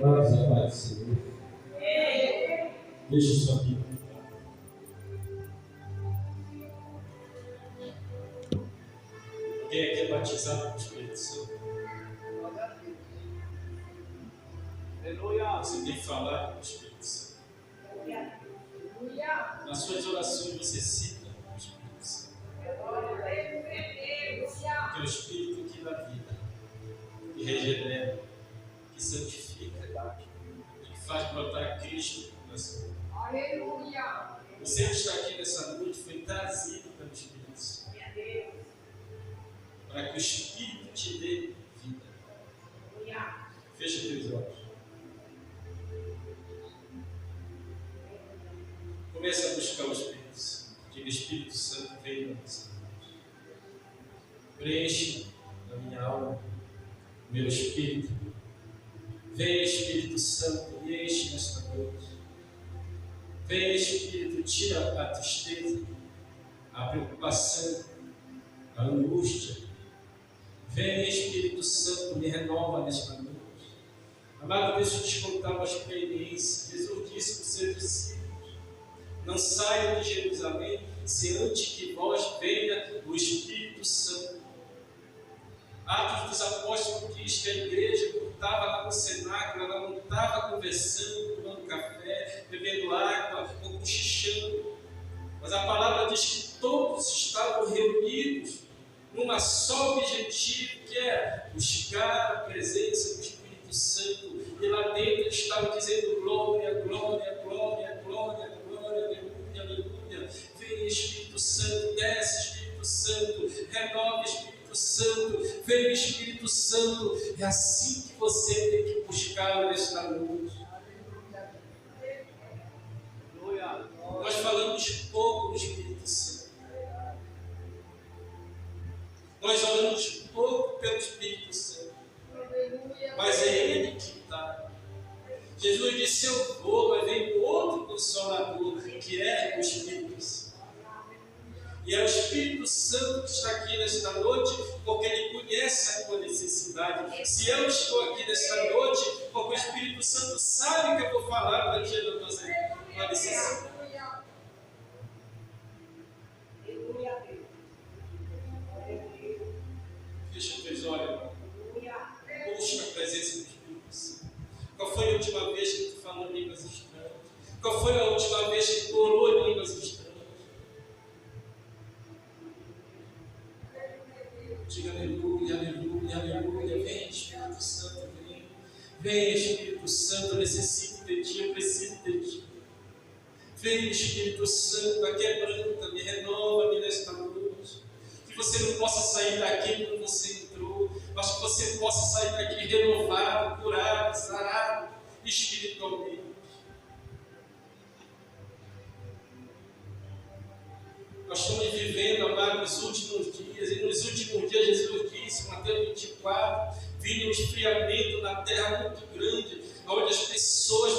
Vamos à paz do Senhor. Deixa sua vida. Alguém aqui é batizado com o Espírito Santo? Você tem que falar com o Espírito Santo. Nas suas orações você cita o Espírito Santo. Porque é o Espírito que dá vida, que regenera, que santifica, que faz brotar Cristo na sua vida. Você que está aqui nessa noite foi trazido pelo Espírito Santo, para que o Espírito te dê vida. Feche os teus olhos. Comece a buscar o Espírito Santo. Diga: Espírito Santo, vem na nossa noite. Preenche a minha alma, o meu espírito. Venha, Espírito Santo, e enche nesta noite. Venha, Espírito, tira a tristeza, a preocupação, a angústia. Venha, Espírito Santo, me renova nesta noite. Amado, deixa eu te contar uma experiência. Jesus disse para os seus discípulos: não saiam de Jerusalém se antes que vós venha o Espírito Santo. Atos dos Apóstolos diz que a igreja, quando estava lá no cenáculo, ela não estava conversando, tomando café, bebendo água ou cochichando. Mas a palavra diz que todos estavam reunidos numa só objetivo, que é buscar a presença do Espírito Santo. E lá dentro eles estavam dizendo: glória, glória, glória, glória, glória, aleluia, aleluia. Vem, Espírito Santo, desce, Espírito Santo, renova, Espírito Santo, vem, Espírito Santo. É assim que você tem que buscar nesta noite. Nós falamos pouco do Espírito Santo. Nós oramos pouco pelo Espírito Santo. Mas é Ele que está. Jesus disse: eu vou, mas vem outro Consolador, que é o Espírito Santo. E é o Espírito Santo que está aqui nesta noite, porque Ele conhece a tua necessidade. Se eu estou aqui nesta noite, porque o Espírito Santo sabe que eu vou falar para ti da tua necessidade. Fecha os teus olhos. Busca a presença do Espírito Santo. Qual foi a última vez que tu falou línguas estranhas? Qual foi a última vez que tu orou em línguas estranhas? Diga aleluia, aleluia, aleluia. Vem, Espírito Santo, vem. Vem, Espírito Santo, eu necessito de ti, eu preciso de ti. Vem, Espírito Santo, quebranta-me, renova-me nesta noite. Que você não possa sair daqui como você entrou, mas que você possa sair daqui renovado, curado, sarado, espiritualmente. Nós estamos vivendo, amado, nos últimos dias, e nos últimos dias Jesus disse, Mateus 24, vinha um esfriamento na terra muito grande, onde as pessoas,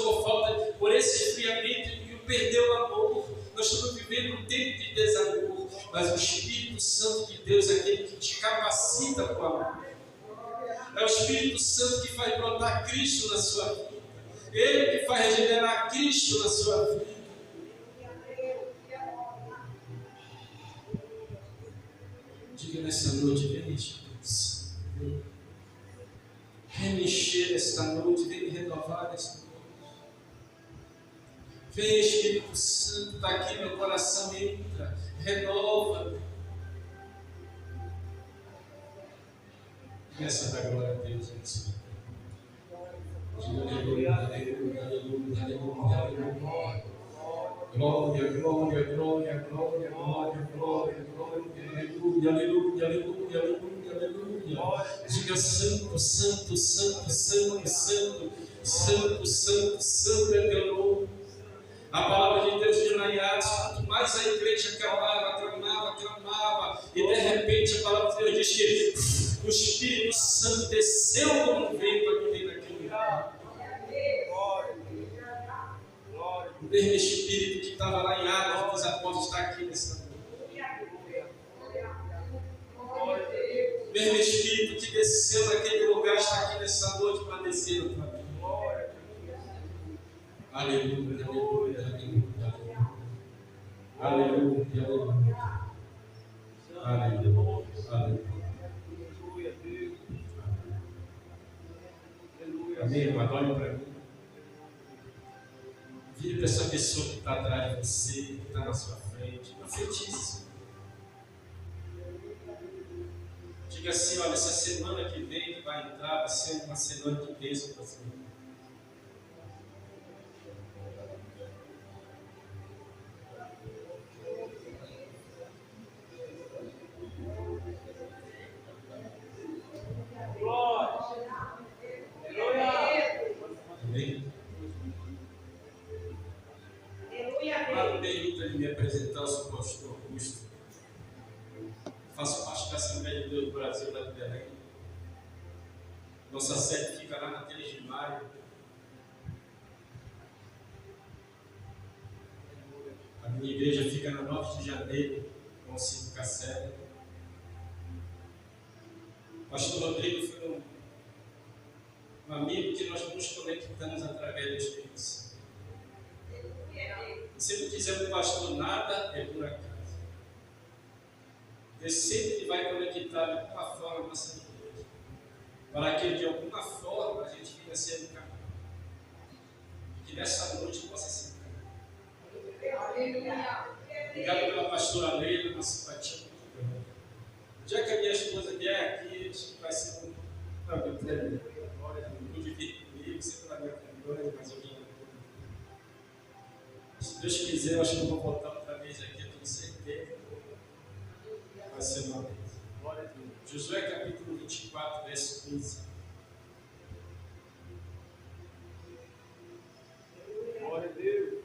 por esse esfriamento, perdeu o amor. Nós estamos vivendo um tempo de desamor, mas o Espírito Santo de Deus é aquele que te capacita para o amor. É o Espírito Santo que faz brotar Cristo na sua vida. Ele que faz regenerar Cristo na sua vida. Diga nessa noite: vem, Espírito Santo, vem me encher esta noite, vem me renovar esta noite. Vem, Espírito Santo, está aqui meu coração, entra, renova. Peça da glória a Deus nesse momento. Diga aleluia, aleluia, aleluia, aleluia, aleluia. Glória, glória, glória, glória, glória, glória, glória, aleluia, aleluia, aleluia, aleluia, aleluia. Diga: santo, santo, santo, santo, santo, santo, santo, santo é teu nome. A palavra de Deus diz lá em Atos: quanto mais a igreja clamava, e de repente a palavra de Deus diz que o Espírito Santo desceu como um vento aqui naquele lugar. O mesmo Espírito que estava lá em Atos dos Apóstolos está aqui nessa noite. O mesmo Espírito que desceu naquele lugar está aqui nessa noite para descer na tua vida. Aleluia, aleluia, aleluia. Aleluia, aleluia. Aleluia, aleluia. Amém, irmão? Olhe para mim. Vire para essa pessoa que está atrás de você, que está na sua frente. Profetize. Diga assim: olha, essa semana que vem, que vai entrar, vai ser uma semana de bênção para você. Amém? Não permita de me apresentar, eu sou o pastor Augusto. Faço parte da Assembleia de Deus do Brasil, da Belém. Nossa sede fica lá na 3 de maio. A minha igreja fica na 9 de janeiro, com o 5 Cacé. O pastor Rodrigo foi um amigo que nós nos conectamos através do Espírito Santo. Sempre dizemos, pastor, nada é por acaso. Deus sempre vai conectar de alguma forma a nossa igreja, para que de alguma forma a gente venha ser educado. Que nessa noite possa ser educado. Obrigado pela pastora Leila, uma simpatia muito grande. Já que a minha esposa vier aqui, acho que vai ser um tremendo. Não divide comigo, sempre na minha campanha, mas eu vim. Se Deus quiser, eu acho que eu vou voltar outra vez aqui, eu tenho certeza. Vai ser uma vez. Josué capítulo 24, verso 15. Glória a Deus.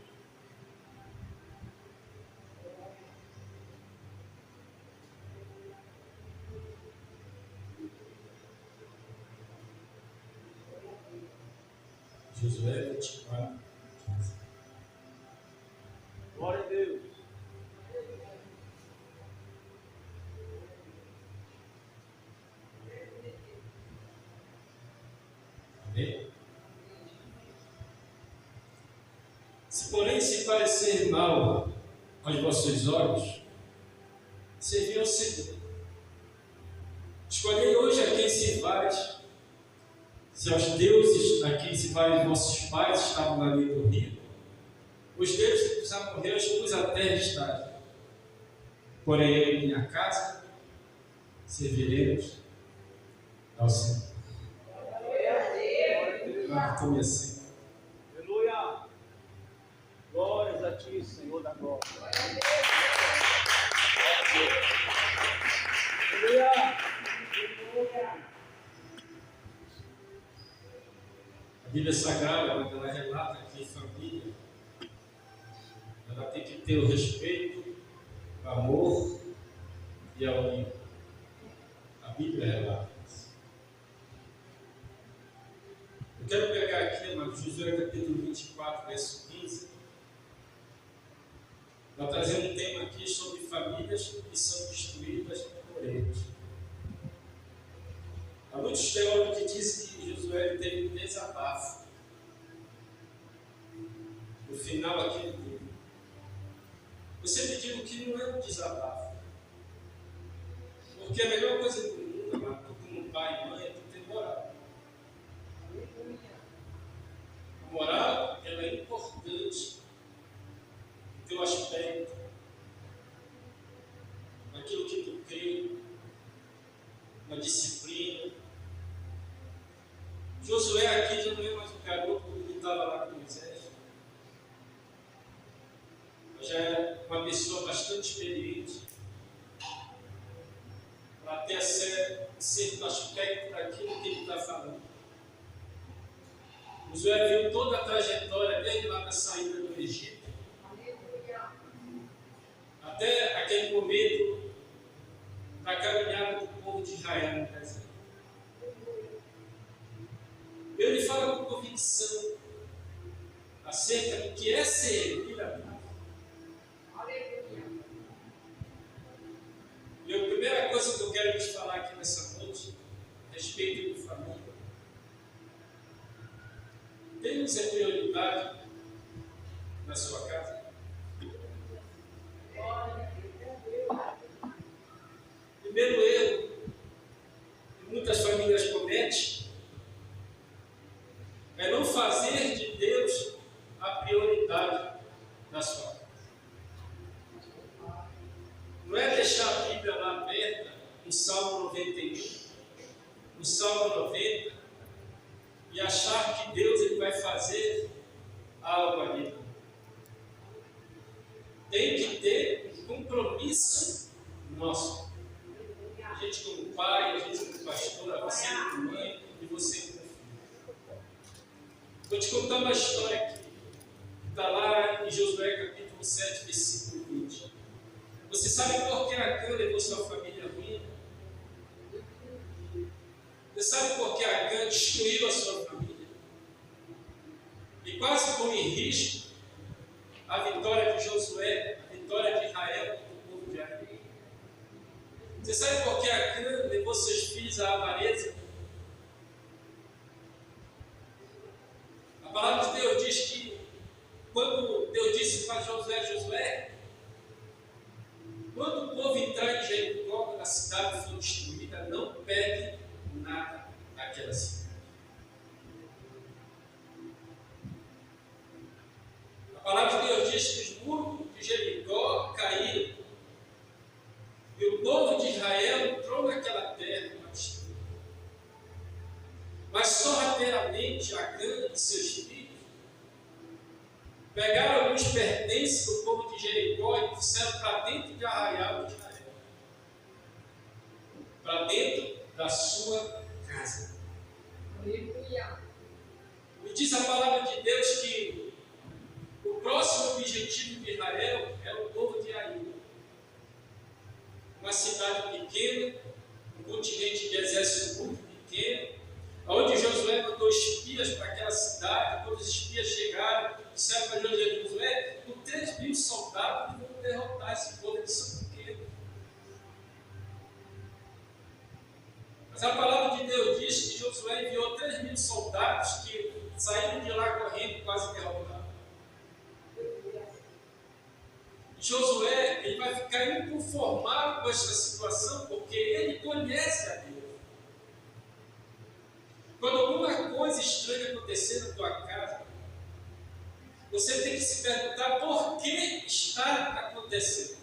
Josué 24, 15. Glória a Deus. Amém? Se porém se parecer mal aos vossos olhos, servi ao Senhor. Escolhei hoje a quem servais. Se aos deuses a quem servais vossos pais estavam na lei do rio, os deuses dos amorreus pus a terra estável. Porém, eu e minha casa serviremos ao Senhor. Tome assim. Aleluia. Glórias a ti, Senhor da glória. Aleluia. A Bíblia Sagrada, quando ela relata que família, ela tem que ter o respeito, o amor e a união. A Bíblia relata isso. Eu quero pegar aqui, irmãos, Josué capítulo 24, verso 15. Para trazer um tema aqui sobre famílias que são destruídas por eles. Há muitos teólogos que dizem que Josué teve um desabafo. No final aqui do livro. Eu sempre digo que não é um desabafo. Porque a melhor coisa do mundo, amado, como pai e mãe, é tu ter moral. A moral, ela é importante no teu aspecto, naquilo que tu crê, na disciplina. Josué aqui já não é mais um garoto que estava lá com Moisés. Já é uma pessoa bastante experiente para ter certo aspecto daquilo que ele está falando. Josué viu toda a trajetória desde lá da saída do Egito até aquele momento da caminhada do povo de Israel no deserto. Ele fala com convicção acerca do que é servir a Deus. E a primeira coisa que eu quero te falar aqui nessa noite, a respeito de família. Deus é prioridade na sua casa? Primeiro erro que muitas famílias cometem é não fazer de Deus a prioridade da sua casa. Não é deixar a Bíblia lá aberta, no Salmo 91, no Salmo 90, e achar que Deus ele vai fazer algo ali. Tem que ter um compromisso nosso. A gente como pai, a gente como pastor, você como mãe e você como filho. Vou te contar uma história aqui, que está lá em Josué capítulo 7, versículo 20. Você sabe por que Acã levou sua família à ruína? Você sabe por que Acã destruiu a sua família? E quase põe em risco a vitória de Josué, a vitória de Israel do povo de Acã. Você sabe por que Acã levou seus filhos à avareza? A palavra de Deus diz que, quando Deus disse para Josué, quando o povo entrar em Jericó, a cidade for destruída, não pegue nada daquela cidade. A palavra de Deus diz que os muros de Jericó caíram e o povo de Israel entrou naquela terra para destruir. Mas sorrateiramente Acã e seus filhos pegaram alguns pertences do povo de Jericó e trouxeram para dentro de Arraial de Israel, para dentro da sua casa. E diz a palavra de Deus que o próximo objetivo de Israel é o povo de Ai, uma cidade pequena, um continente de exército muito pequeno, onde Josué mandou espias para aquela cidade. Quando os espias chegaram, disseram para Josué: com 3.000 soldados eles vão derrotar esse povo, eles são pequenos. Mas a palavra de Deus diz que Josué enviou 3.000 soldados que saíram de lá correndo, quase derrotados. E Josué ele vai ficar inconformado com essa situação, porque ele conhece a Deus. Quando alguma coisa estranha acontecer na tua casa, você tem que se perguntar por que está acontecendo.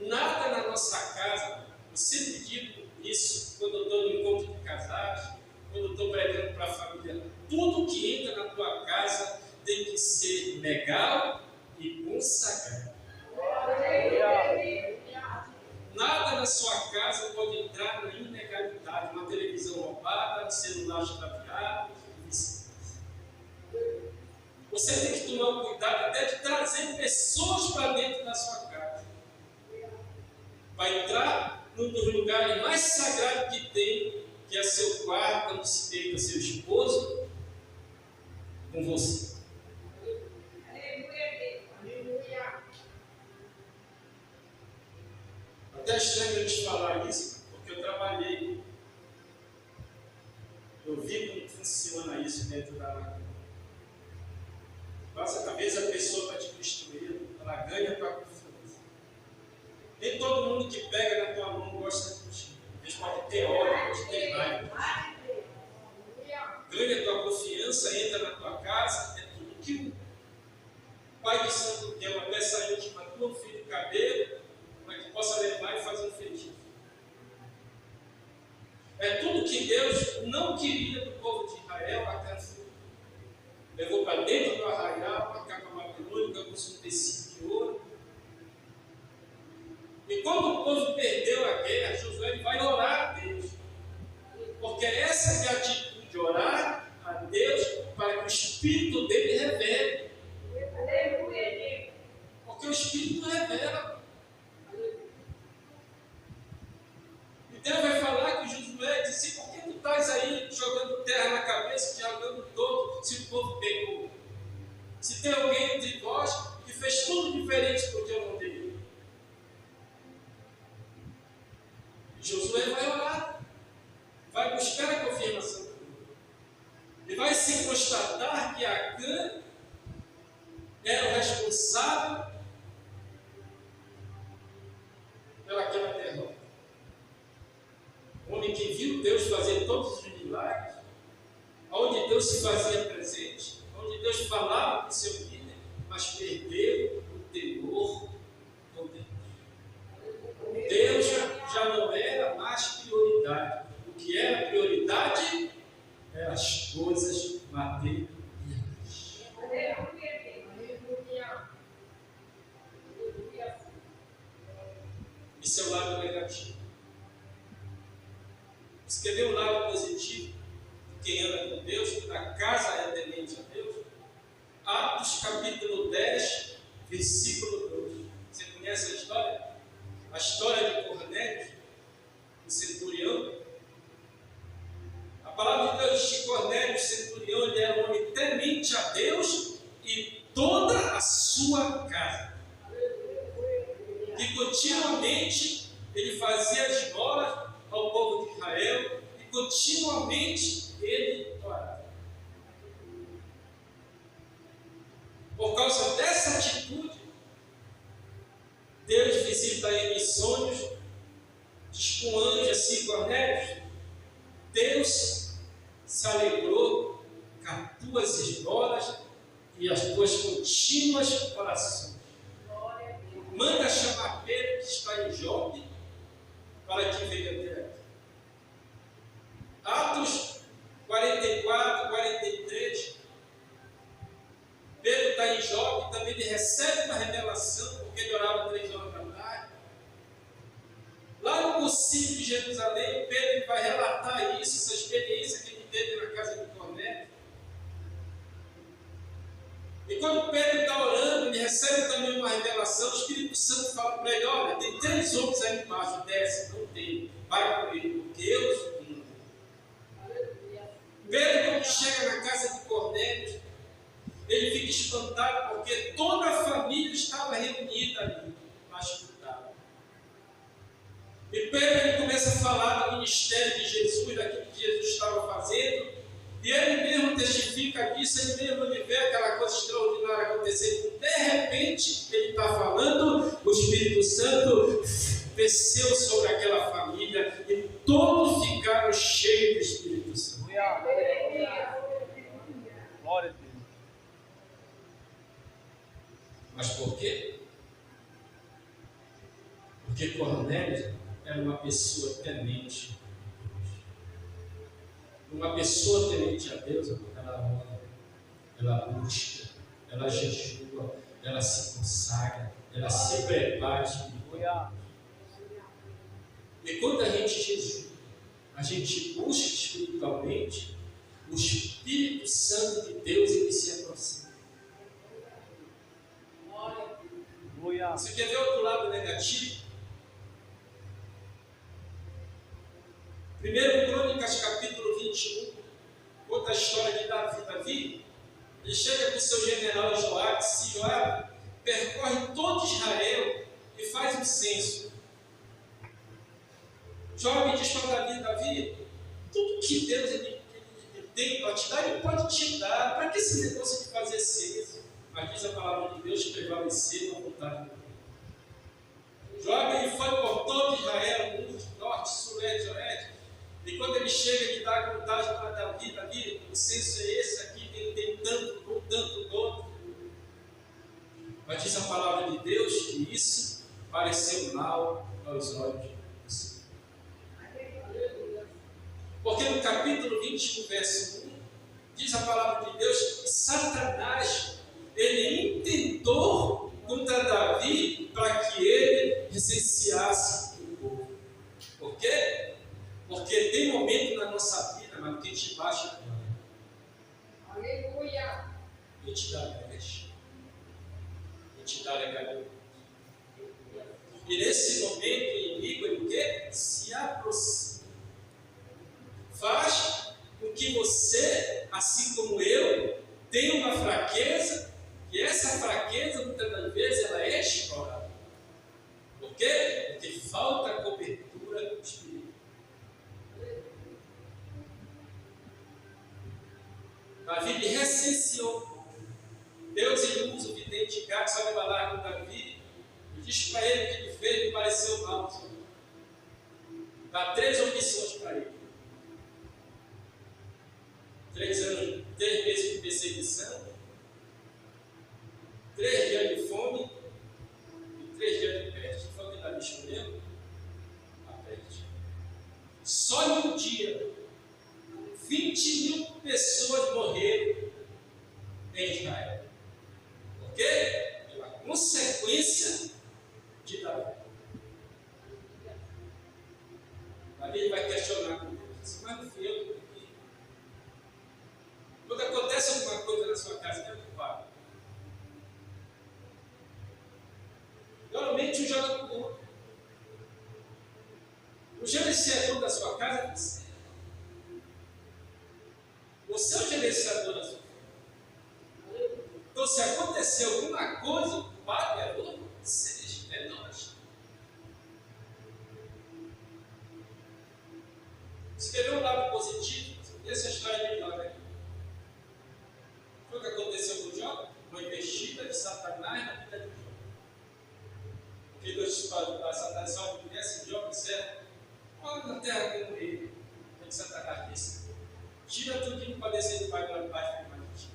Nada na nossa casa, eu sempre digo isso quando eu estou no encontro de casais, quando eu estou pregando para a família, tudo que entra na tua casa tem que ser legal e consagrado. Nada na sua casa pode entrar na ilegalidade, uma televisão roubada, um celular extraviado, vice-versa. Você tem que tomar cuidado até de trazer pessoas para dentro da sua casa. Vai entrar num dos lugares mais sagrados que tem, que é seu quarto, onde se deita seu esposo com você. Até estranho eu te falar isso, porque eu trabalhei, eu vi como funciona isso dentro da máquina. Às vezes a pessoa está te destruindo, ela ganha a tua confiança. Nem todo mundo que pega na tua mão gosta de ti. Eles podem ter ódio, pode ter raiva. Ganha a tua confiança, entra na tua casa, é tudo que o Pai de Santo deu, a peça íntima do fio de cabelo, para que possa levar e fazer um feitiço. É tudo que Deus não queria do povo de Israel até a fim. Levou para dentro do arraial, uma capa babilônica com um tecido de ouro. E quando o povo perdeu a guerra, Josué vai orar a Deus. Porque essa é a atitude de orar a Deus para que o Espírito dele revele. Porque o Espírito revela. E Deus vai falar com Josué e disse: por que tu estás aí jogando terra na cabeça, dialogando todo, se o povo pegou? Se tem alguém entre vós que fez tudo constatar que Acã era o responsável pelaquela derrota. O homem que viu Deus fazer todos os milagres, onde Deus se fazia presente, onde Deus falava com o seu líder, mas perdeu o temor por Deus. Deus já não era mais prioridade. O que era prioridade eram as coisas materiais. Isso é o lado negativo. Escrever um lado positivo de quem anda com Deus, que na casa é temente a Deus. Atos capítulo 10, versículo 2. Você conhece a história? A história de Cornélio, o centurião. A palavra de Deus diz que Cornélio, o centurião, ele era um homem temente a Deus e toda a sua casa. E continuamente ele fazia esmolas ao povo de Israel e continuamente ele orava. Por causa dessa atitude, Deus visita ele em sonhos, diz com um anjo assim, Cornélio, Deus se alegrou com as tuas esmolas e as tuas contínuas orações. Manda chamar Pedro, que está em Jope, para que venha até aqui. Atos 44, 43. Pedro está em Jope, também ele recebe uma revelação, porque ele orava 3 horas da tarde. Lá no concílio de Jerusalém, Pedro vai relatar isso, essa experiência que ele teve na casa de Cornélio. E quando Pedro está orando, ele recebe também uma revelação, o Espírito Santo fala para ele, olha, tem 3 homens aí embaixo, desce, não tem, vai com ele, porque eu sou um. Pedro, quando chega na casa de Cornélio, ele fica espantado, porque toda a família estava reunida ali, para escutar. E Pedro ele começa a falar do ministério de Jesus, daquilo que Jesus estava fazendo, e ele mesmo testifica disso, ele mesmo vê aquela coisa extraordinária acontecendo. De repente, ele está falando, o Espírito Santo desceu sobre aquela família e todos ficaram cheios do Espírito Santo. Glória a Deus. Mas por quê? Porque Cornélio era uma pessoa temente. Uma pessoa temente a Deus, ela ora, ela busca, ela jejua, ela se consagra, ela se prepara espiritualmente. E quando a gente jejua, a gente busca espiritualmente, o Espírito Santo de Deus ele se aproxima. Você quer ver outro lado negativo? 1 Crônicas capítulo 21, conta a história de Davi. Davi, ele chega com o seu general Joabe, se Joabe percorre todo Israel e faz um censo. Joabe diz para Davi, Davi, tudo que Deus ele tem para te dar, ele pode te dar. Para que esse negócio de fazer censo? Mas diz a palavra de Deus que prevaleceu a vontade de Deus. Joabe ele foi por todo Israel, norte, sul, leste, oeste. E quando ele chega, ele dá a contagem para Davi, Davi, o censo é esse aqui, tem tanto, todo. Mas diz a palavra de Deus que isso pareceu mal aos olhos do Senhor. Porque no capítulo 21, verso 1, diz a palavra de Deus que Satanás, ele intentou contra Davi para que ele recenseasse o povo. Por quê? Porque tem momento na nossa vida, mano, que a gente baixa a glória. Aleluia! E te dá brecha. E te dá legalidade. E nesse momento o inimigo, ele o quê? Se aproxima. Faz com que você, assim como eu, tenha uma fraqueza, e essa fraqueza, muitas das vezes, ela é explorada. Por quê? Porque falta cobertura espiritual. Davi recenseou. Deus ele usa o vidente Gad, sabe falar com Davi, e diz para ele que ele fez, me pareceu mal. Dá 3 omissões para ele. 3 meses de perseguição, 3 dias de fome e 3 dias de peste. Foi o que Davi escolheu? A peste. Só em um dia, 20.000 pessoas morreram em Israel. Por quê? Pela consequência de Davi. Davi vai questionar com Deus. Mas não fui eu que pedi. Quando acontece alguma coisa na sua casa, quem é culpado? Normalmente um joga com o outro. O gerenciador da sua casa é você. Você é o gerenciador da sua casa. Então, se acontecer alguma coisa, o culpado é você, é nós. Escreveu um lado positivo, essa história de Jó, né? Foi o que aconteceu com Jó? Uma investida de Satanás na vida de Jó. Porque Deus para Satanás só conhece Jó, disseram, olha na terra como ele. O que Satanás disse? Tira tudo para descer do pai para baixo e mais de ti.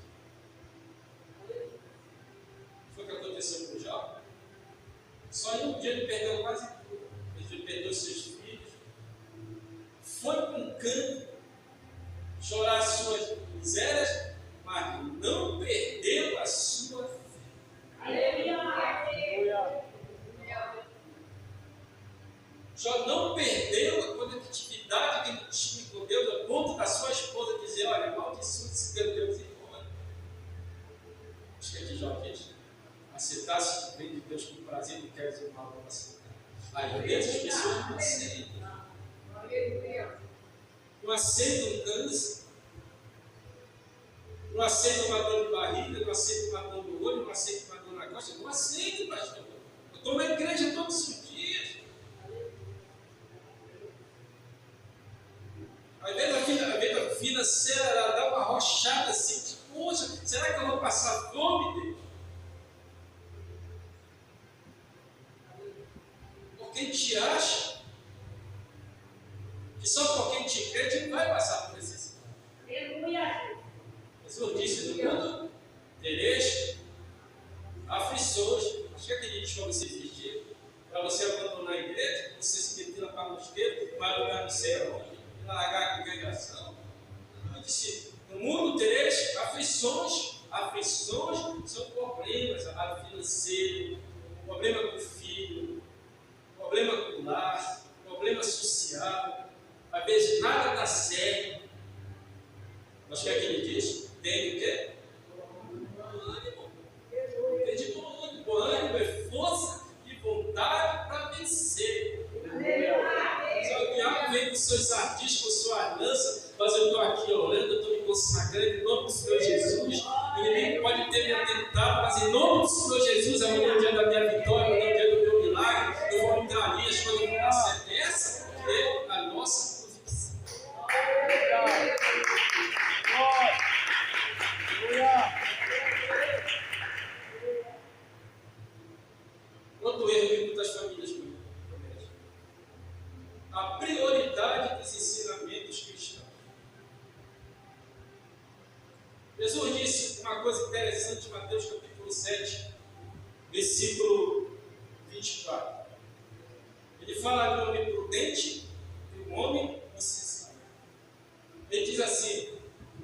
Foi o que aconteceu com Jó? Só em um dia ele perdeu quase tudo. Ele perdeu seus filhos. Foi para um canto chorar as suas misérias, mas não perdeu a sua fé. Aleluia. Jó não perdeu a conectividade que ele tinha com Deus, a ponto da sua esposa dizer, olha, maldição desse Deus e embora. Acho que é de Jó diz, aceitasse o bem de Deus com prazer e quer dizer mal para aceitar. Às vezes as pessoas não aceitam. Não aceitam um câncer, não aceitam uma dor de barriga, não aceitam uma dor no olho, não aceitam uma dor na costa, não aceitam, pastor. Eu estou na igreja todos os dias. Às vezes a vida financeira ela dá uma rochada assim, de, poxa, será que eu vou passar fome, Deus? Porque a gente acha que só porque a gente crê, a gente vai passar por necessidade. Jesus disse, no mundo tereis aflições. Acho que aquele diz para você existir, para você abandonar a igreja, você se meter na palma esquerda, vai lugar não sei aonde, largar a congregação. Ele disse, no mundo tereis aflições. Aflições são problemas financeiros, problema com o filho, problema com o lar, problema social. Às vezes nada dá certo. Mas o que é que ele diz? Tem o quê? Ânimo. Tem de bom ânimo. Bom ânimo é força e vontade para vencer. Se o diabo vem com seus ardis, com sua lança, mas eu estou aqui orando, eu estou me consagrando em nome do Senhor Jesus. O inimigo pode ter me atentado, mas em nome do Senhor Jesus, amanhã é o dia da minha vitória, amanhã é o dia do meu milagre. Eu vou entrar ali, as coisas vão dar certo. Essa é a nossa posição. Outro erro que muitas famílias cometem. A prioridade dos ensinamentos cristãos. Jesus disse uma coisa interessante em Mateus capítulo 7, versículo 24. Ele fala de um homem prudente e um homem insensato. Ele diz assim,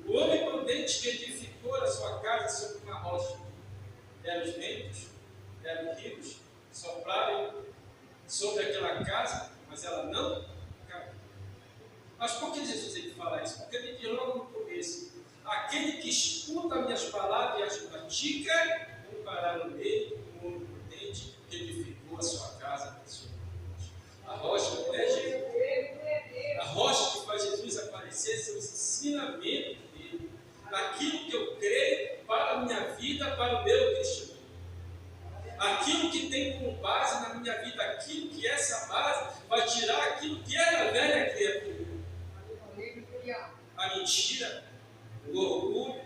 o homem prudente que edificou a sua casa sobre uma rocha, deram os ventos, deram rios, sopraram sobre aquela casa, mas ela não caiu. Mas por que Jesus ele fala isso? Porque ele diz logo no começo, aquele que escuta minhas palavras e as pratica, comparado nele com um homem prudente que edificou a sua casa sobre a rocha. A rocha é Jesus. A rocha que faz Jesus aparecer são os ensinamentos dele, aquilo que eu creio para a minha vida, para o meu cristianismo. Aquilo que tem como base na minha vida, aquilo que essa base vai tirar aquilo que é da velha criatura. A mentira, o orgulho,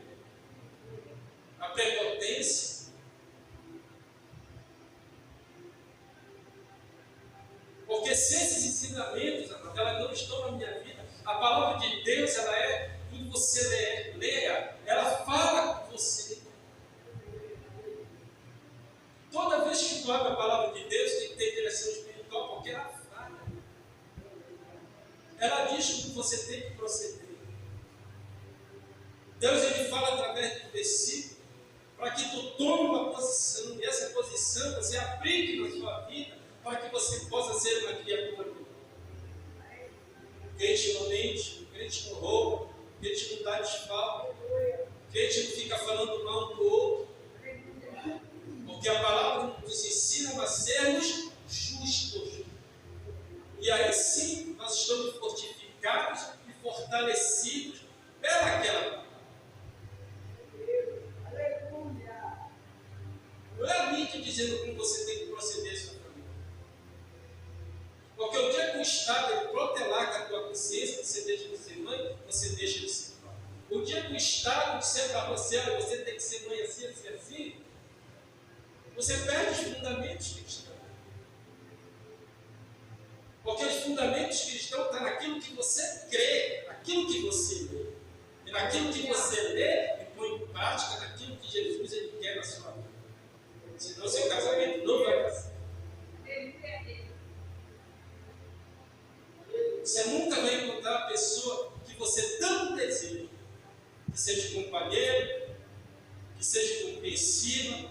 A palavra de Deus, ela é, quando você leia, ela fala com você. Toda vez que tu abre a palavra de Deus, tem que ter direção espiritual, porque ela fala. Ela diz como você tem que proceder. Deus, ele fala através do versículo, para que tu tome uma posição, e essa posição você aplique na sua vida, para que você possa ser uma criatura do crente não mente, crente não rouba, crente não dá desfalque, crente não fica falando mal do outro, porque a palavra nos ensina a sermos justos, e aí sim nós estamos fortificados e fortalecidos pelaquela palavra. Não é a mídia dizendo como você tem que proceder sua família. Porque o dia que o Estado ele protelar com a tua consciência, você deixa de ser mãe, você deixa de ser pai. O dia que o Estado disser para você, você tem que ser mãe assim, assim, assim, você perde os fundamentos cristãos. Porque os fundamentos cristãos estão naquilo que você crê, naquilo que você lê. E naquilo que você lê e põe em prática naquilo que Jesus ele quer na sua vida. Senão seu casamento não vai dar certo. Você nunca vai encontrar a pessoa que você tanto deseja, que seja companheiro, que seja compreensiva.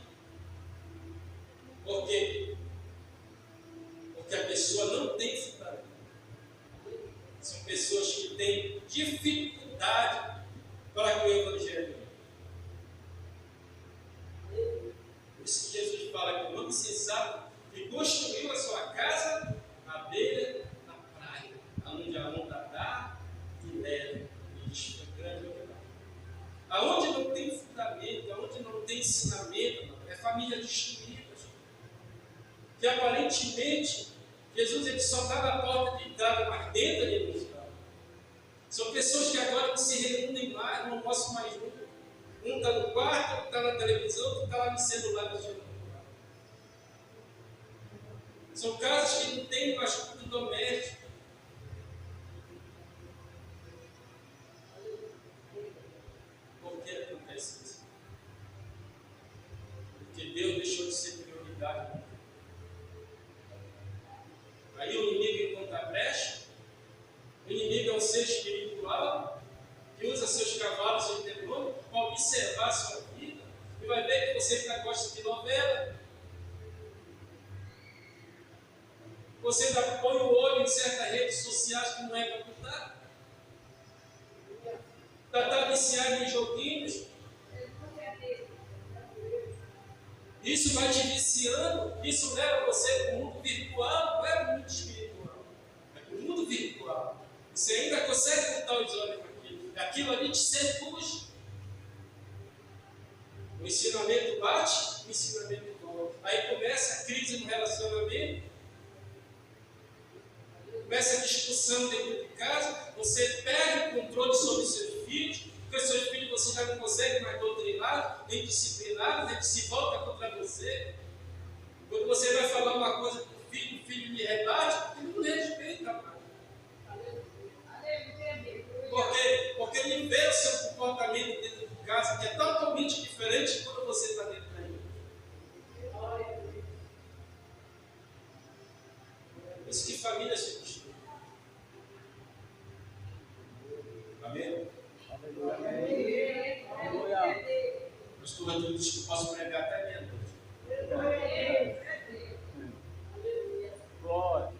Por quê? Porque a pessoa não tem fundamento. São pessoas que têm dificuldade para com o Evangelho. Por isso que Jesus fala que o homem sensato que construiu a sua casa à beira da praia, onde a onda dá e leva, e diz que é grande verdade. Aonde não tem fundamento, aonde não tem ensinamento, é família destruída. Que aparentemente Jesus ele só está na porta de entrada, mas dentro ele não está. São pessoas que agora não se reúnem mais, não mostram mais um. Um está no quarto, outro está na televisão, outro está lá no celular do celular. São casas que não têm mais culto doméstico. Por que acontece isso? Porque Deus deixou de ser prioridade. Aí o inimigo encontra brecha. O inimigo é um ser espiritual que usa seus cavalos e demônio para observar a sua vida e vai ver que você ainda gosta de novela. Você ainda põe o olho em certas redes sociais que não é para cuidar. Está viciado em joguinhos. Isso vai te viciando, isso leva você para o mundo virtual, não é para o mundo espiritual, é para o mundo virtual. Você ainda consegue botar os olhos naquilo, aquilo ali te seduz. O ensinamento bate, o ensinamento volta. Aí começa a crise no relacionamento, começa a discussão dentro de casa, você perde o controle sobre os seus filhos, porque seus filhos você já não consegue mais doutrinar, nem disciplinar, nem se volta contra você. Quando você vai falar uma coisa para o filho lhe rebate, ele não respeita mais. Porque ele vê o seu comportamento dentro de casa, que é totalmente diferente de quando você está dentro da igreja. Por isso que família se destrói. Amém? Pastor Antônio disse que eu posso pregar até meia-noite. Glória.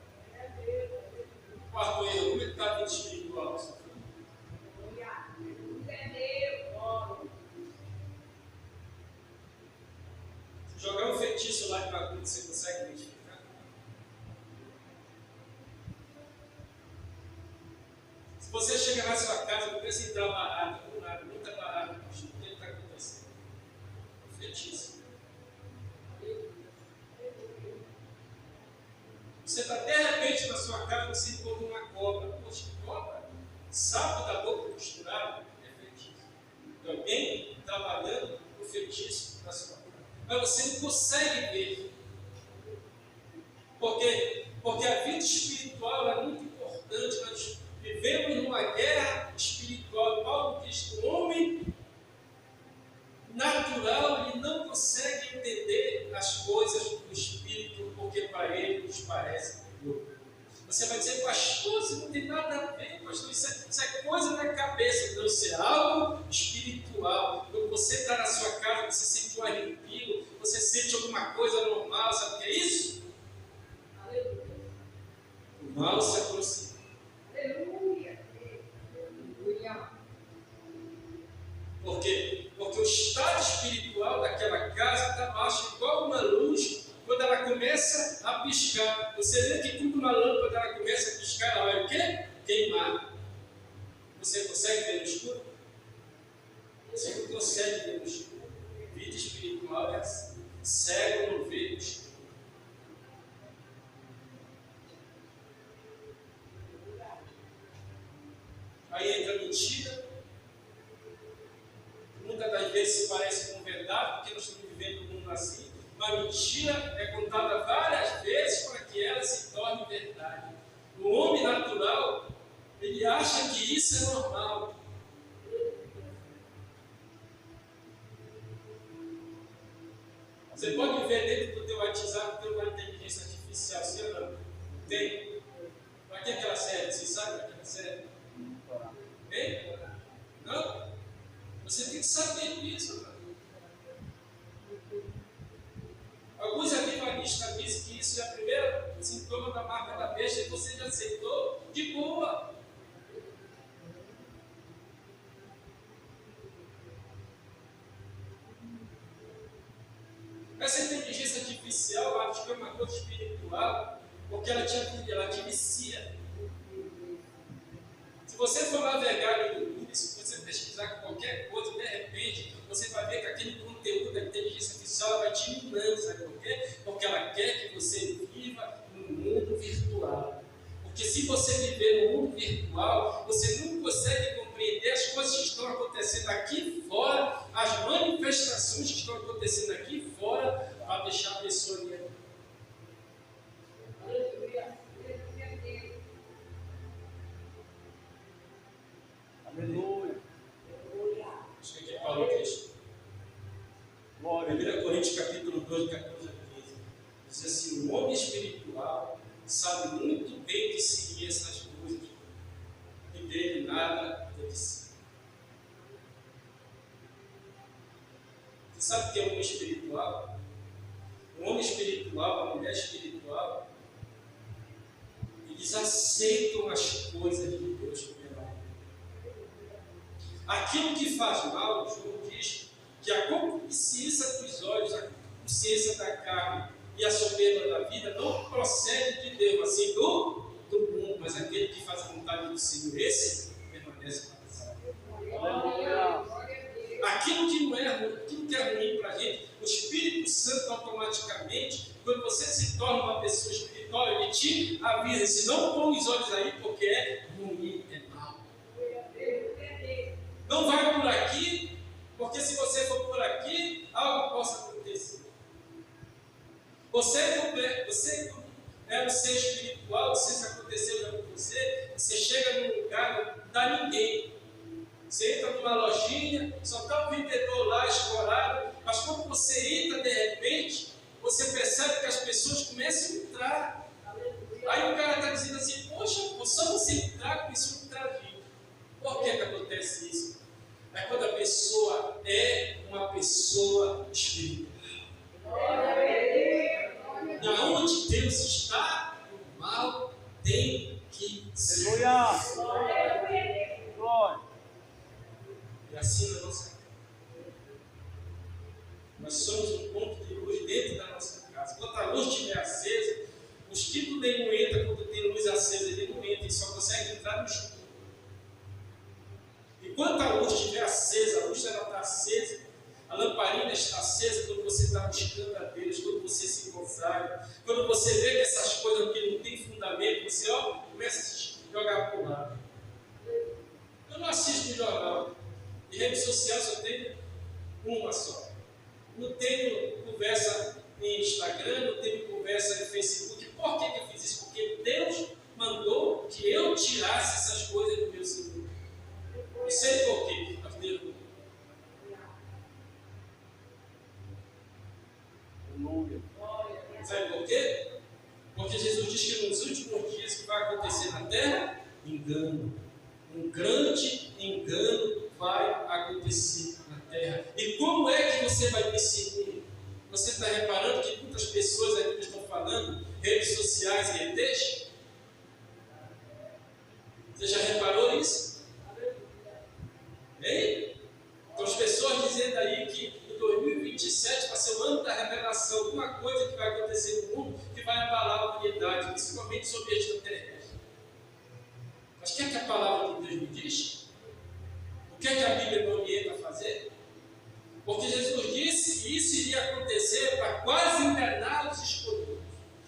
Quarto erro, como é que está a vida espiritual dessa família? Se jogar um feitiço lá de bagulho, você consegue identificar? Se você chega na sua casa, começa a entrar barata, do nada, muita barata, o que está acontecendo? Um feitiço. Você está de repente na sua casa, você encontra uma cobra. Poxa, cobra? Sapo da boca costurada é feitiço. Tem alguém trabalhando o feitiço na sua casa. Mas você não consegue ver. Porque a vida espiritual é muito importante. Nós vivemos numa Por quê? Porque o estado espiritual daquela casa está baixo, igual uma luz, quando ela começa a piscar. Você vê que quando uma lâmpada ela começa a piscar, ela vai o quê? Queimar. Você consegue ver no escuro? Você não consegue ver no escuro. Vida espiritual é assim. Cego não vê no escuro. Aí entra a mentira. Muitas das vezes se parece com verdade, porque nós estamos vivendo um mundo assim. Uma mentira é contada várias vezes para que ela se torne verdade. O homem natural, ele acha que isso é normal. Você pode ver dentro do teu WhatsApp, tem uma inteligência artificial, sim ou não? Tem. Para que ela serve? Você sabe para que ela serve? Hein? Não? Você tem que saber disso, cara. Alguns avivalistas dizem que isso é a primeira sintoma da marca da besta e você já aceitou de boa. Essa inteligência artificial, acho que é uma coisa espiritual, porque ela te vicia. Se você for navegar no YouTube, se você pesquisar qualquer coisa, de repente, você vai ver que aquele conteúdo da inteligência artificial ela vai te minando, sabe por quê? Porque ela quer que você viva no mundo virtual. Porque se você viver no mundo virtual, você não consegue compreender as coisas que estão acontecendo aqui fora, as manifestações que estão acontecendo aqui fora, para deixar a pessoa ali. Aleluia. Acho que aqui é Paulo diz. Glória. 1 Coríntios capítulo 2, 14 a 15. Diz assim: o homem espiritual sabe muito bem discernir essas coisas, e dele nada é de si. Você sabe o que é um homem espiritual? Um homem espiritual, uma mulher espiritual, eles aceitam as coisas de Deus pela fé. Aquilo que faz mal, João diz que a concupiscência dos olhos, a concupiscência da carne e a soberba da vida não procede de Deus, assim do mundo, mas aquele que faz a vontade do Senhor, esse permanece para sempre. Aquilo que não é ruim, aquilo que é ruim para a gente, o Espírito Santo automaticamente, quando você se torna uma pessoa espiritual, ele te avisa, se não põe os olhos aí, porque é ruim, é mal. Não vai por aqui, porque se você for por aqui, algo possa acontecer. Você é um ser espiritual, se isso aconteceu já com você, você chega num lugar, não dá ninguém. Você entra numa lojinha, só está um vendedor lá escorado, mas quando você entra de repente, você percebe que as pessoas começam a entrar. Aí o cara está dizendo assim: poxa, só você entrar, começou a entrar gente. Por que acontece isso? É quando a pessoa é uma pessoa espiritual. E aonde Deus está, o mal tem que ser. Aleluia. Glória. E assim na nossa casa. Nós somos um ponto de luz dentro da nossa casa. Quando a luz estiver acesa, o mosquito nem não entra quando tem luz acesa, ele não entra, ele só consegue entrar no escuro. Enquanto a luz estiver acesa, a luz está acesa, a lamparina está acesa quando você está buscando a Deus, quando você se consagra, quando você vê que essas coisas que não tem fundamento, você começa a se jogar por lá. Eu não assisto jornal. De rede social só tenho uma só. Não tenho conversa em Instagram, não tenho conversa em Facebook. Por que eu fiz isso? Porque Deus mandou que eu tirasse essas coisas do meu celular. Não sei por quê. Sabe por quê? Porque Jesus diz que nos últimos dias que vai acontecer na terra, engano. Um grande engano vai acontecer na terra. E como é que você vai discernir? Você está reparando que muitas pessoas aqui estão falando redes sociais e ETs? Você já reparou isso? Hein? Então as pessoas é que a Bíblia me orienta a fazer? Porque Jesus disse que isso iria acontecer para quase enganar os escolhidos.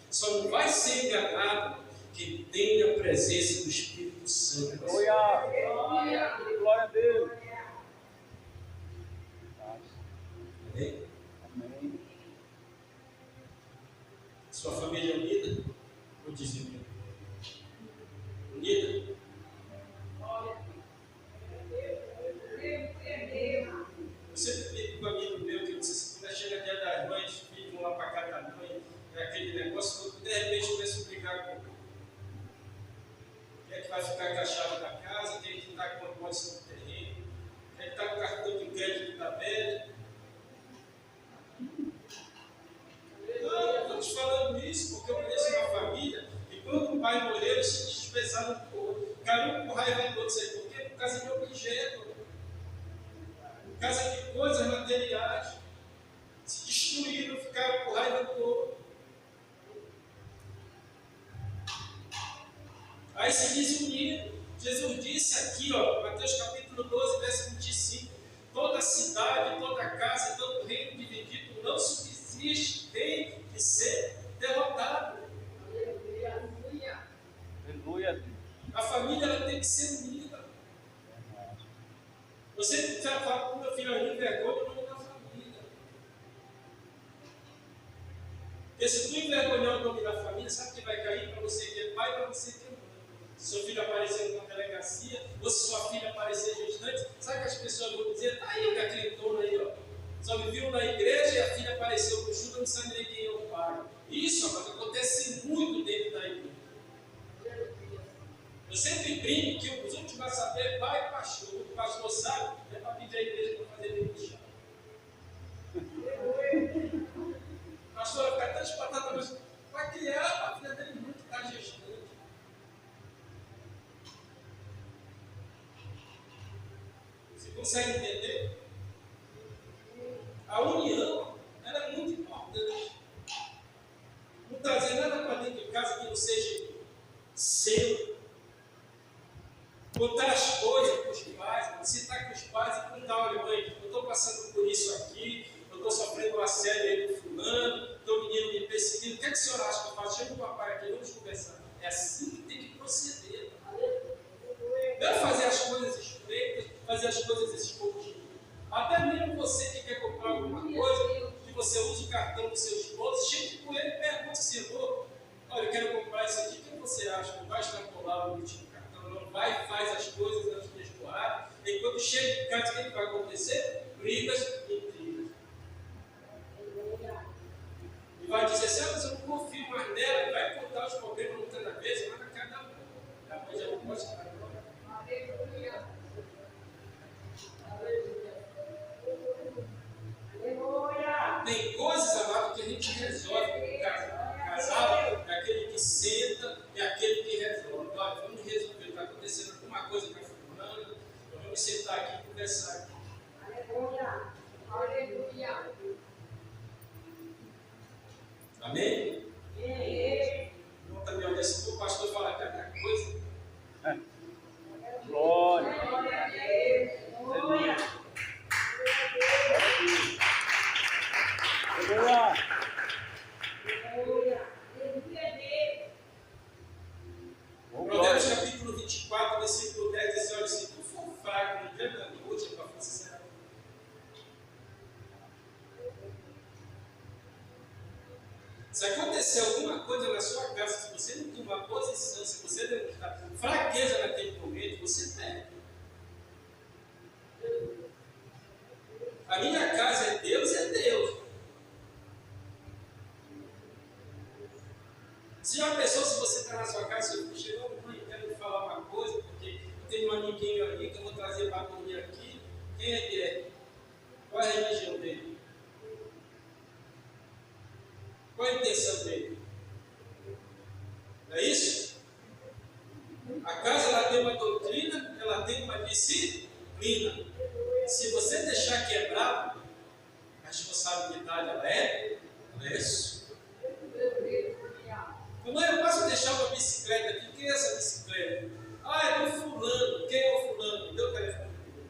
Só não vai ser enganado quem tem a presença do Espírito Santo. Aleluia! Glória a Deus! Amém? Amém. Sua família é unida? Ou desunida? Unida? Eu sempre digo com um amigo meu que você quando chega dia das mães, filhos vão lá para casa da mãe, é aquele negócio todo, de repente começa a brigar com quem é que vai ficar com a chave da casa, quem é que está com a pólice no terreno, quem é que está com o cartão de crédito da velha. Não, estou te falando isso porque eu conheço uma família e quando o pai morreu, eles se despeçaram um por outro. Ficaram com raiva do outro, sei por quê? Por causa de objeto, por causa de coisas materiais. Se destruíram, ficaram com raiva do outro. Aí se desuniram. Jesus disse aqui, ó, Mateus capítulo 12, verso 25: toda cidade, toda casa, todo reino dividido não subsiste, tem que ser derrotado. Aleluia! A família ela tem que ser unida. Você já fala com meu filho, não envergonha o nome da família. Porque se tu envergonhar o nome da família, sabe que vai cair para você que é pai, para você que é mãe. Se seu filho aparecer numa delegacia, ou se sua filha aparecer gestante, sabe que as pessoas vão dizer, tá aí o cacretona aí, ó. Só me viu na igreja e a filha apareceu com chuva, não sabe nem quem é o pai. Isso, rapaz, acontece muito dentro da igreja. Eu sempre brinco que os últimos a saber é pai e pastor. O pastor sabe, é para pedir a igreja para fazer bem chá. Pastor, vai ficar tão espantado, mas vai criar a filha dele muito que está gestante. Você consegue entender? A união, ela é muito importante. Não trazer nada para dentro de casa que não seja seu. Contar as coisas para os pais, se está com os pais e contar, olha mãe, eu estou passando por isso aqui, eu estou sofrendo um assédio aí do fulano, estou menino me perseguindo, o que é que o senhor acha que eu faço? Chega o papai aqui, vamos conversar. É assim que tem que proceder. Não é fazer as coisas estreitas, fazer as coisas escondidas. Até mesmo você que quer comprar alguma coisa, que você usa o cartão do seu esposo, chega com ele e pergunta assim, olha, eu quero comprar isso aqui, o que você acha? Não vai extrapolar o limite do cartão, não vai, faz as coisas antes de escoar. E quando chega em casa, o que vai acontecer? Brigas e intrigas. E vai dizer assim, mas eu não confio mais nela, e vai contar os problemas não cada vez, mas na cada um. A mãe já não pode estar agora. Aleluia. Tem coisas, amado, que a gente resolve com o casal, é aquele que senta, é aquele que resolve. Olha, vamos resolver, está acontecendo alguma coisa com a fulana, vamos sentar aqui e conversar aqui. Aleluia. Aleluia. Amém? Não também olha, se o pastor fala qualquer coisa. Glória! Glória a Deus. Glória. Aleluia! Aleluia. Provérbios capítulo 24, versículo 10 diz: olha, se tu for fraco no dia da noite, a tua força será. Se acontecer alguma coisa na sua casa, se você não tomar posição, se você demonstrar fraqueza naquele momento, você perde. A minha casa é Deus, é Deus. Se uma pessoa, se você está na sua casa, você chegou, mãe, quero lhe falar uma coisa, porque eu tenho um amiguinho ali que eu vou trazer para dormir aqui. Quem é que é? Qual é a religião dele? Qual a intenção dele? Não é isso? A casa ela tem uma doutrina, ela tem uma disciplina. Se você deixar quebrado, a responsabilidade ela é sua. Mãe, eu posso deixar uma bicicleta aqui? Quem é essa bicicleta? Ah, é do fulano. Quem é o fulano? Me deu o telefone dele.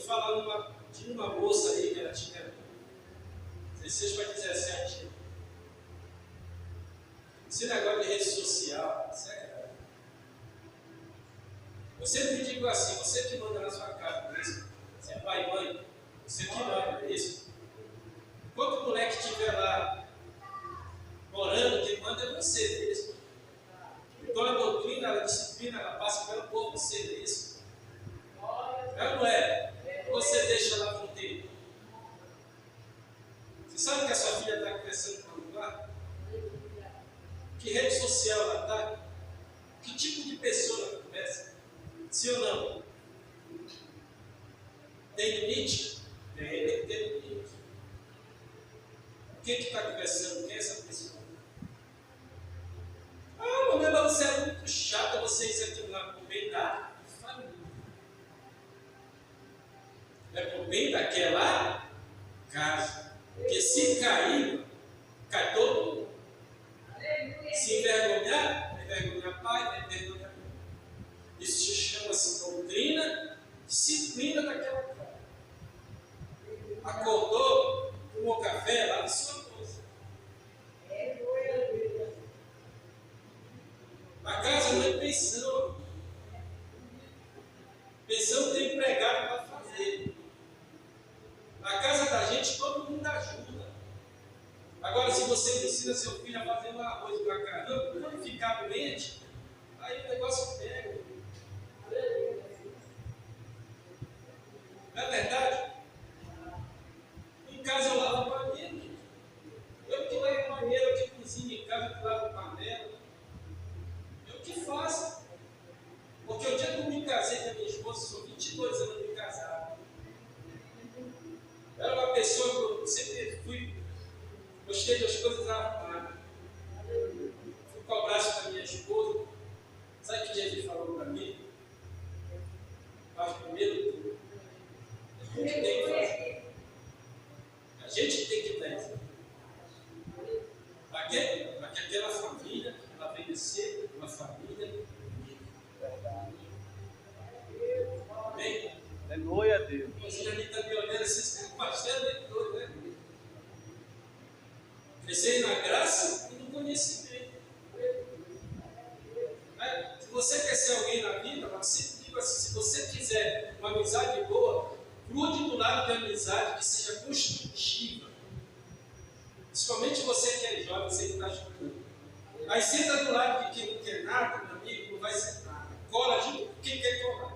falar de uma moça aí que ela tinha 16 para 17. Esse negócio de rede social, sério. Eu sempre digo assim, você que manda na sua casa, não é isso? Você é pai e mãe, você que manda, não é isso? Enquanto o moleque estiver lá morando, quem manda é você, não é isso? Então a doutrina, a disciplina, ela passa pelo povo, você, não é isso? É ou não é? Você deixa lá com o tempo. Você sabe que a sua filha está crescendo para um lugar? Que rede social ela está? Que tipo de pessoa ela conversa? Sim ou não? Tem limite? Tem que ter limite. Quem que está conversando? Quem é essa pessoa? Ah, mas você é muito chata, você isso aqui não é por bem da família. É por bem daquela casa. Porque se cair, cai todo mundo. Se envergonhar, vai envergonhar pai, vai envergonhar mãe. Isso se chama-se doutrina, disciplina daquela casa. Acordou, tomou café lá na sua moça. A casa não é pensão. Pensão tem empregado para fazer. Na casa da gente todo mundo ajuda. Agora, se você ensina seu filho a fazer um arroz e macarrão, quando ficar doente, aí o negócio pega. Não é verdade? Em casa eu lavo banheiro. Eu que lavo banheiro, eu que cozinho em casa, eu que lavo panela. Eu que faço. Porque o dia que eu me casei com a minha esposa, sou 22 anos de casado. Era uma pessoa que eu sempre gostei das coisas arrumadas. Fui cobrar isso da minha esposa. Sabe o que Jesus falou para mim? Faz primeiro tudo. A gente tem que fazer. A gente tem que fazer. Para quê? Para que aquela família, ela venha a ser uma família unida. Amém? Aleluia a Deus. Você ali está me olhando assim, você é pastor de todo, né? Crescer na graça e no conhecimento. Se você quer ser alguém na vida, eu sempre digo assim, se você quiser uma amizade boa, grude do lado de amizade que seja construtiva. Principalmente você que é jovem, você que está estudando. Aí senta do lado de quem não quer nada, meu amigo, não vai ser nada. Cola junto com quem quer colar.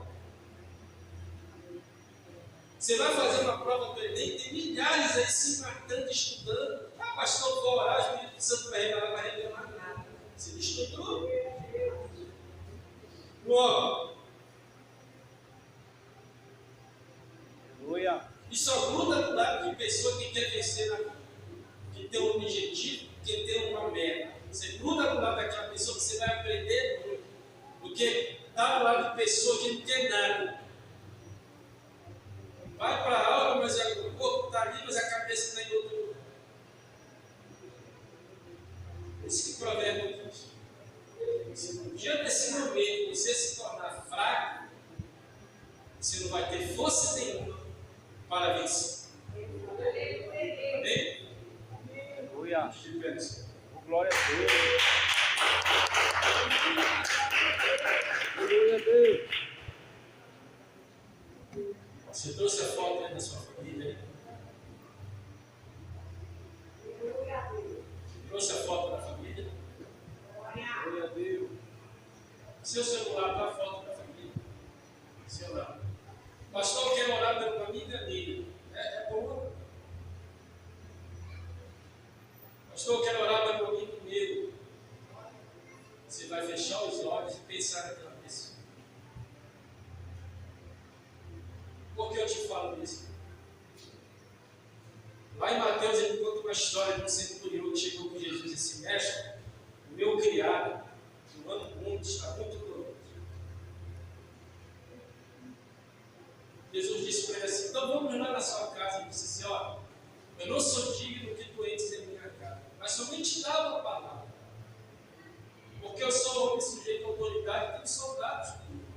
Você vai fazer uma prova do Enem, tem milhares aí se matando, estudando. Ah, pastor, vou orar, o Espírito Santo vai revelar nada. Você não estudou. Logo. Aleluia. E só gruda do lado de pessoa que quer vencer na vida, que tem um objetivo, que tem uma meta. Você gruda do lado daquela pessoa que você vai aprender muito. Porque está do lado de pessoa que não quer nada. Vai para a aula, mas o corpo está ali, mas a cabeça está em outro lugar. Por isso que o provérbio diz. Se no dia desse momento você se tornar fraco, você não vai ter força nenhuma para vencer. Amém? Aleluia. Glória a Deus. Glória a Deus. Você trouxe a foto aí da sua família? Trouxe a foto da família? Glória a Deus. Seu celular está a foto da família? Seu não. Pastor, eu quero orar pela família dele. É bom. Pastor, eu quero orar pelo amigo meu. Você vai fechar os olhos e pensar naquela pessoa. Por que eu te falo isso? Lá em Mateus ele conta uma história de um centurião que chegou com Jesus e disse: mestre, o meu criado, no ano muito, está muito doente. Jesus disse para ele assim: então vamos lá na sua casa. Ele disse assim: ó, eu não sou digno que tu entres em minha casa, mas somente dá uma palavra. Porque eu sou homem sujeito à autoridade e tenho soldados comigo.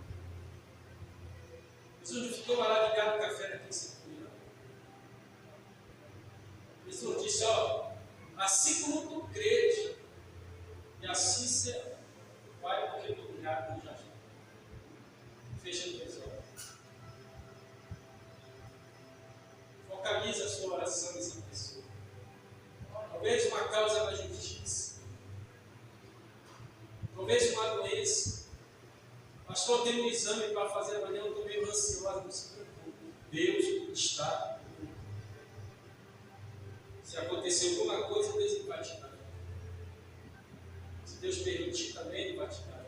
Jesus não ficou maravilhado com café naquele coração dessa pessoa. Talvez uma causa na justiça. Talvez uma doença. Pastor, tem um exame para fazer amanhã, eu estou meio ansioso, não se preocupe. Deus está. Se acontecer alguma coisa, Deus vai te dar. Se Deus permitir também, Ele vai te dar.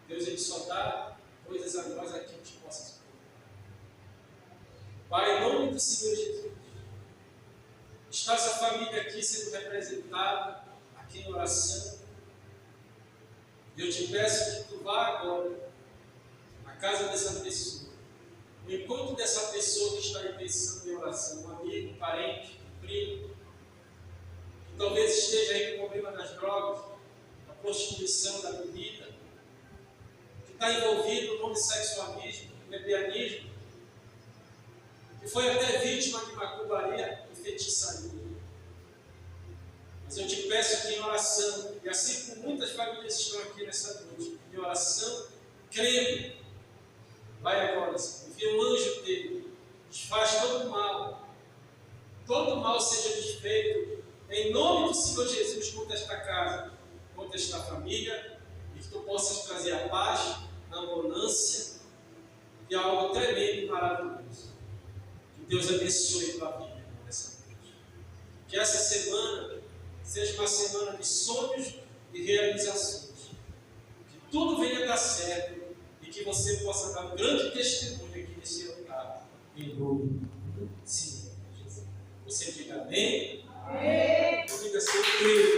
Deus, Ele só dá coisas a nós aqui que possa se preocupar. Pai, em nome do Senhor Jesus, está essa família aqui sendo representada, aqui em oração. E eu te peço que tu vá agora na casa dessa pessoa, no encontro dessa pessoa que está aí pensando em oração, um amigo, um parente, um primo, que talvez esteja aí com problema nas drogas, na prostituição, da bebida, que está envolvido no homossexualismo, no lesbianismo, que foi até vítima de macumbaria e feitiçaria. Mas eu te peço que em oração, e assim como muitas famílias estão aqui nessa noite, em oração, crendo, vai agora, Senhor, envia um anjo dele, desfaz todo mal seja desfeito, em nome do Senhor Jesus, contra esta casa, contra esta família, e que tu possas trazer a paz, a abundância e algo tremendo e maravilhoso. Que Deus abençoe a tua vida nessa noite. Que essa semana seja uma semana de sonhos e realizações. Que tudo venha a dar certo e que você possa dar um grande testemunho aqui nesse lugar. Em nome do Senhor Jesus. Você diga amém? Amém. Diga assim, eu creio.